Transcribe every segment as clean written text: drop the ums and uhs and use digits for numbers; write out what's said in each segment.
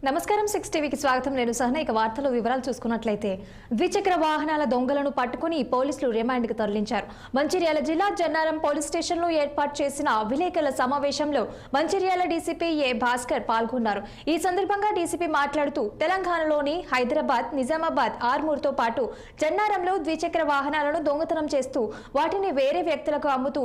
నమస్కారం 6 టీవీకి స్వాగతం. నేను సహన. ఇక వార్తల వివరాలు చూసుకున్నట్లయితే ద్విచక్ర వాహనాల దొంగలను పట్టుకుని పోలీసులు రిమాండ్‌కి తరలించారు. మంచిర్యాల జిల్లా జన్నారం పోలీస్ స్టేషన్లో ఏర్పాటు చేసిన విలేకరుల సమావేశంలో మంచిర్యాల డీసీపీ ఏ భాస్కర్ పాల్గొన్నారు. ఈ సందర్భంగా డీసీపీ మాట్లాడుతూ తెలంగాణలోని హైదరాబాద్, నిజామాబాద్, ఆర్మూర్తో పాటు జన్నారంలో ద్విచక్ర వాహనాలను దొంగతనం చేస్తూ వాటిని వేరే వ్యక్తులకు అమ్ముతూ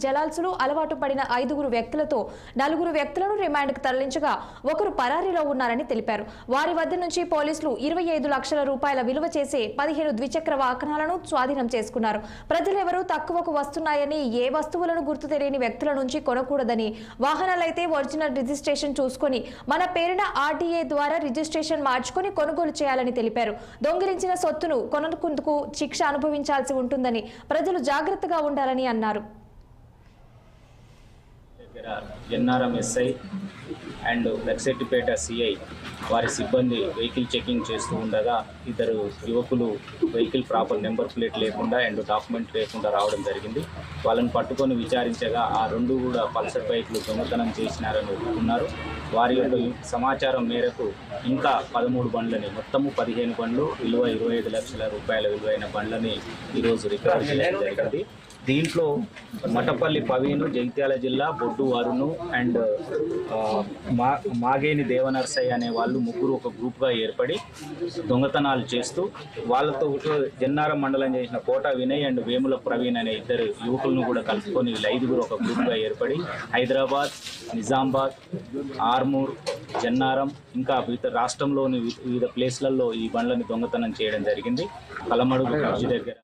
జలాల్సులు అలవాటు పడిన 5 వ్యక్తులతో 4 వ్యక్తులను రిమాండ్‌కి తరలించగా ఒకరు పరారీలో ఉన్నారని తెలిపారు. వారి వద్ద నుంచి పోలీసులు 25 లక్షల రూపాయల విలువ చేసే 15 ద్విచక్ర వాహనాలను స్వాధీనం చేసుకున్నారు. ప్రజలెవరూ తక్కువకు వస్తున్నాయని, ఏ వస్తువులను గుర్తు తెలియని వ్యక్తుల నుంచి కొనకూడదని, వాహనాలైతే ఒరిజినల్ రిజిస్ట్రేషన్ చూసుకొని మన పేరున ఆర్టీఏ ద్వారా రిజిస్ట్రేషన్ మార్చుకొని కొనుగోలు చేయాలని తెలిపారు. దొంగిలించిన సొత్తును కొనుక్కుందుకు శిక్ష అనుభవించాల్సి ఉంటుందని ప్రజలు జాగ్రత్తగా ఉండాలని అన్నారు. Jannaram SI and Luxettipet CI వారి సిబ్బంది వెహికల్ చెకింగ్ చేస్తూ ఉండగా 2 యువకులు వెహికల్ ప్రాపర్ నెంబర్ ప్లేట్ లేకుండా అండ్ డాక్యుమెంట్ లేకుండా రావడం జరిగింది. వాళ్ళని పట్టుకొని విచారించగా ఆ 2 కూడా పల్సర్ బైక్లు దొంగతనం చేసినారని ఒప్పుకున్నారు. వారి యొక్క సమాచారం మేరకు ఇంకా 13 బండ్లని, మొత్తము 15 బండ్లు విలువ 25 లక్షల రూపాయల విలువైన బండ్లని ఈరోజు రికవర్ చేయడం జరిగింది. దీంట్లో మటపల్లి పవీను, జగిత్యాల జిల్లా బొడ్డు వరుణు అండ్ మాగేని దేవనర్సయ్య అనే వాళ్ళు ముగ్గురు ఒక గ్రూప్గా ఏర్పడి దొంగతనాలు చేస్తూ వాళ్ళతో జన్నారం మండలం చేసిన కోట వినయ్ అండ్ వేముల ప్రవీణ్ అనే 2 యువకులను కూడా కలుపుకొని 5 ఒక గ్రూప్గా ఏర్పడి హైదరాబాద్, నిజామాబాద్, ఆర్మూర్, జన్నారం ఇంకా రాష్ట్రంలోని వివిధ ప్లేస్లలో ఈ బండ్లను దొంగతనం చేయడం జరిగింది. కలమడుగు బ్రిడ్జి దగ్గర